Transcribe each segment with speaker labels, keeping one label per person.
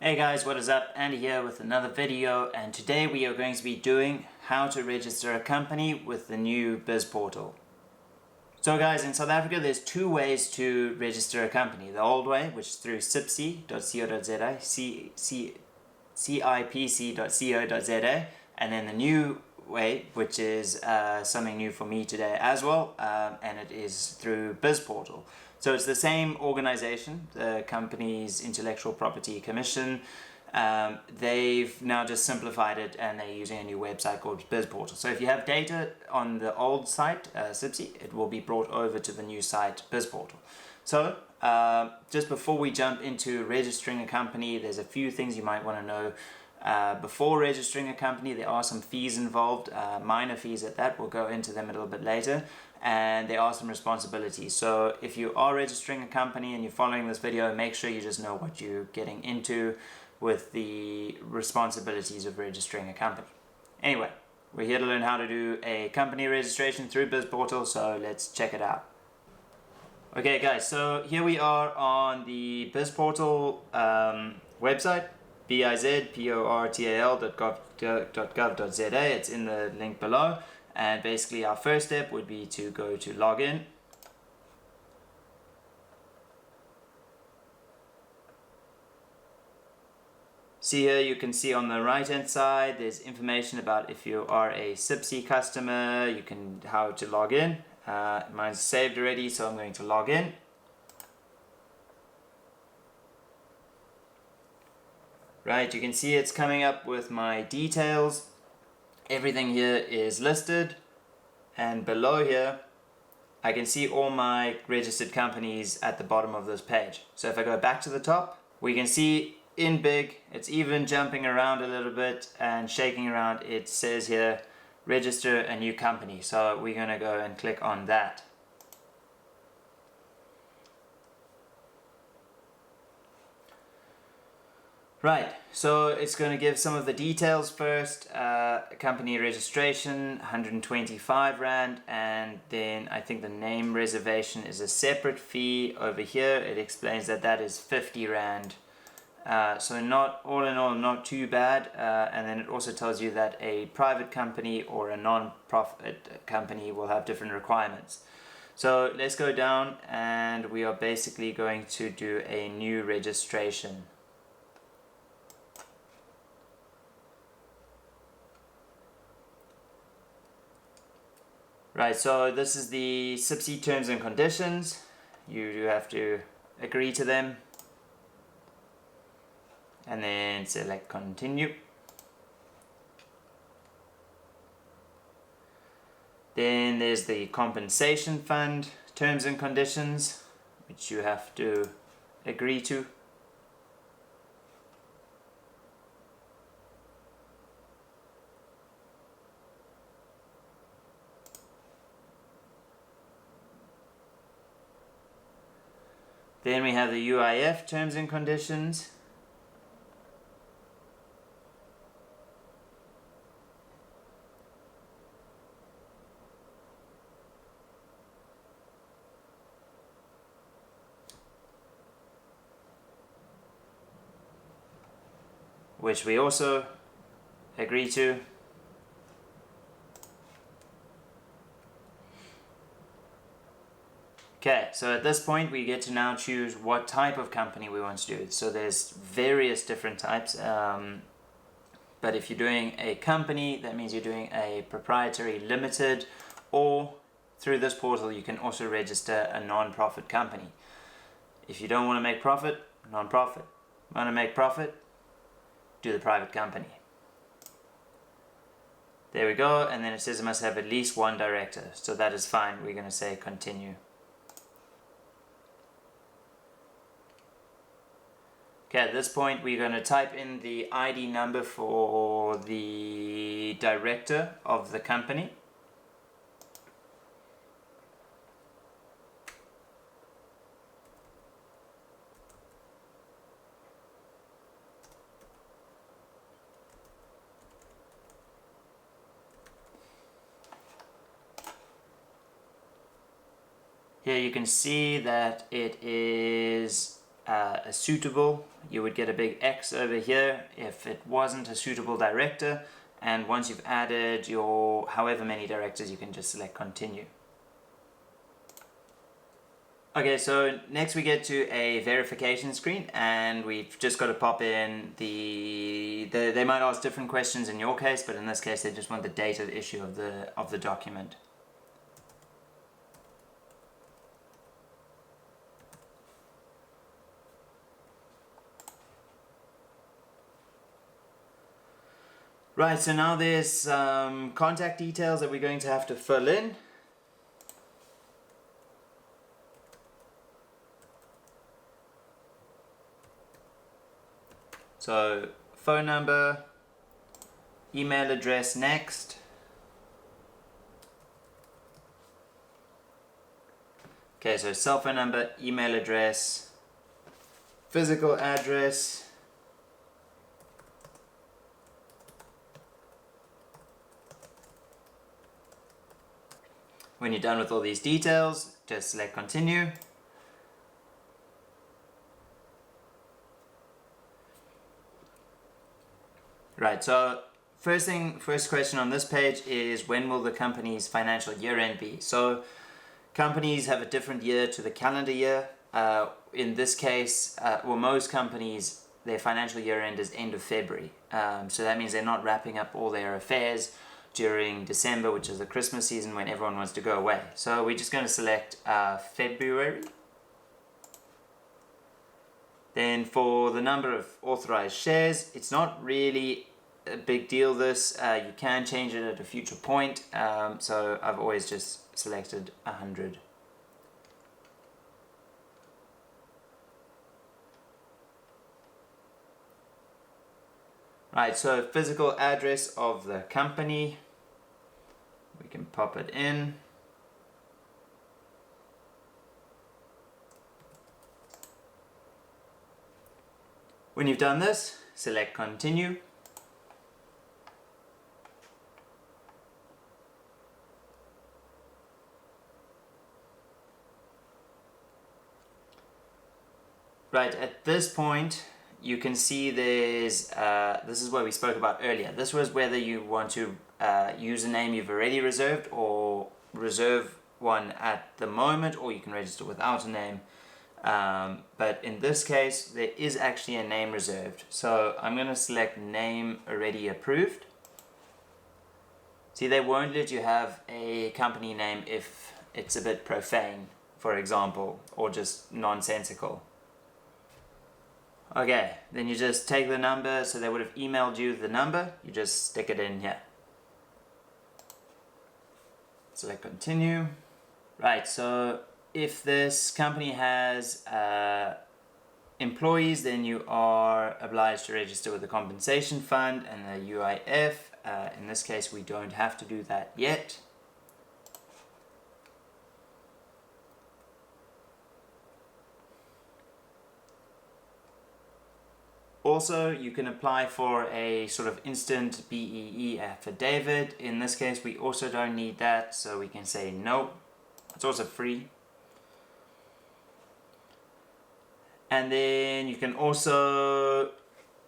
Speaker 1: Hey guys, what is up? Andy here with another video, and today we are going to be doing how to register a company with the new BizPortal. So guys, in South Africa there's two ways to register a company. The old way, which is through cipc.co.za, cipc.co.za, and then the new way, which is something new for me today as well, and it is through BizPortal. So it's the same organization, the company's Intellectual Property Commission. They've now just simplified it and they're using a new website called BizPortal. So if you have data on the old site, CIPSI, it will be brought over to the new site, BizPortal. So just before we jump into registering a company, there's a few things you might want to know. Before registering a company, there are some fees involved, minor fees at that. We'll go into them a little bit later. And there are some responsibilities. So if you are registering a company and you're following this video, make sure you just know what you're getting into with the responsibilities of registering a company. Anyway, we're here to learn how to do a company registration through BizPortal, so let's check it out. Okay guys, so here we are on the BizPortal website, bizportal.gov.za. It's in the link below. And basically our first step would be to go to login. See here, you can see on the right hand side there's information about if you are a CIPSI customer, how to log in. Mine's saved already, so I'm going to log in. Right, you can see it's coming up with my details. Everything here is listed, and below here I can see all my registered companies at the bottom of this page. So if I go back to the top, we can see in big, it's even jumping around a little bit and shaking around. It says here register a new company, so we're going to go and click on that. Right, so it's going to give some of the details first. Company registration, 125 Rand, and then I think the name reservation is a separate fee. Over here it explains that that is 50 Rand. So not all in all, not too bad. And then it also tells you that a private company or a non-profit company will have different requirements. So let's go down, and we are basically going to do a new registration. Right, so this is the CIPSI terms and conditions. You do have to agree to them. And then select continue. Then there's the compensation fund terms and conditions, which you have to agree to. Then we have the UIF terms and conditions. Which we also agree to. Okay, so at this point we get to now choose what type of company we want to do. So there's various different types, but if you're doing a company, that means you're doing a proprietary limited, or through this portal you can also register a non-profit company. If you don't want to make profit, non-profit. Want to make profit, do the private company. There we go, and then it says it must have at least one director, so that is fine. We're going to say continue. Okay, at this point we're going to type in the ID number for the director of the company. Here you can see that it is a suitable, you would get a big X over here if it wasn't a suitable director. And once you've added your however many directors, you can just select continue. Okay, so next we get to a verification screen, and we've just got to pop in they might ask different questions in your case, but in this case they just want the date of issue of the document. Right, so now there's some contact details that we're going to have to fill in. So phone number, email address next. Okay, so cell phone number, email address, physical address, when you're done with all these details, just select continue. Right, so first question on this page is, when will the company's financial year end be? So companies have a different year to the calendar year. In this case, well, most companies, their financial year end is end of February. So that means they're not wrapping up all their affairs during December, which is the Christmas season when everyone wants to go away. So we're just going to select February. Then for the number of authorized shares, it's not really a big deal this. You can change it at a future point. So I've always just selected 100. Right, so physical address of the company, we can pop it in. When you've done this, select continue. Right, at this point, you can see there's, this is what we spoke about earlier. This was whether you want to use a name you've already reserved or reserve one at the moment, or you can register without a name. But in this case, there is actually a name reserved. So I'm going to select name already approved. See, they won't let you have a company name if it's a bit profane, for example, or just nonsensical. Okay, then you just take the number, so they would have emailed you the number, you just stick it in here. Select continue. Right, so if this company has employees, then you are obliged to register with the compensation fund and the UIF. In this case, we don't have to do that yet. Also, you can apply for a sort of instant BEE affidavit. In this case, we also don't need that, so we can say no. It's also free. And then you can also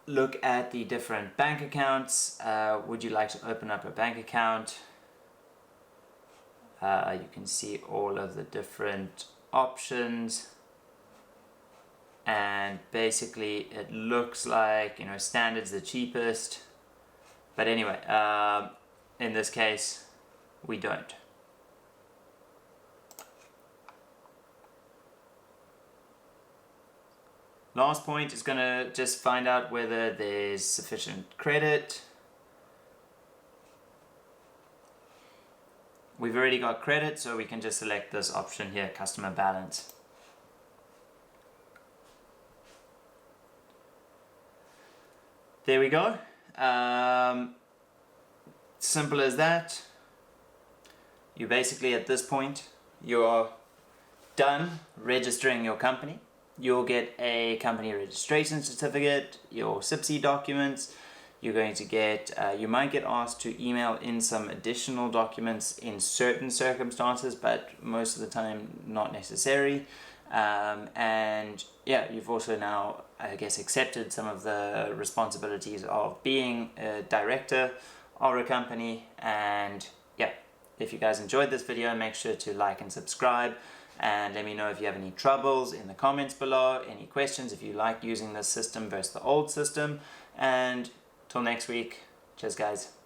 Speaker 1: look at the different bank accounts. Would you like to open up a bank account? You can see all of the different options. And basically it looks like, standard's the cheapest. But anyway, in this case, we don't. Last point is going to just find out whether there's sufficient credit. We've already got credit, so we can just select this option here, customer balance. There we go. Simple as that. You basically, at this point, you're done registering your company. You'll get a company registration certificate, your CIPSI documents. You're going to get, you might get asked to email in some additional documents in certain circumstances, but most of the time not necessary. And yeah, you've also now, I guess, accepted some of the responsibilities of being a director of a company. And yeah, if you guys enjoyed this video, make sure to like and subscribe, and let me know if you have any troubles in the comments below, any questions, if you like using this system versus the old system. And till next week, cheers guys.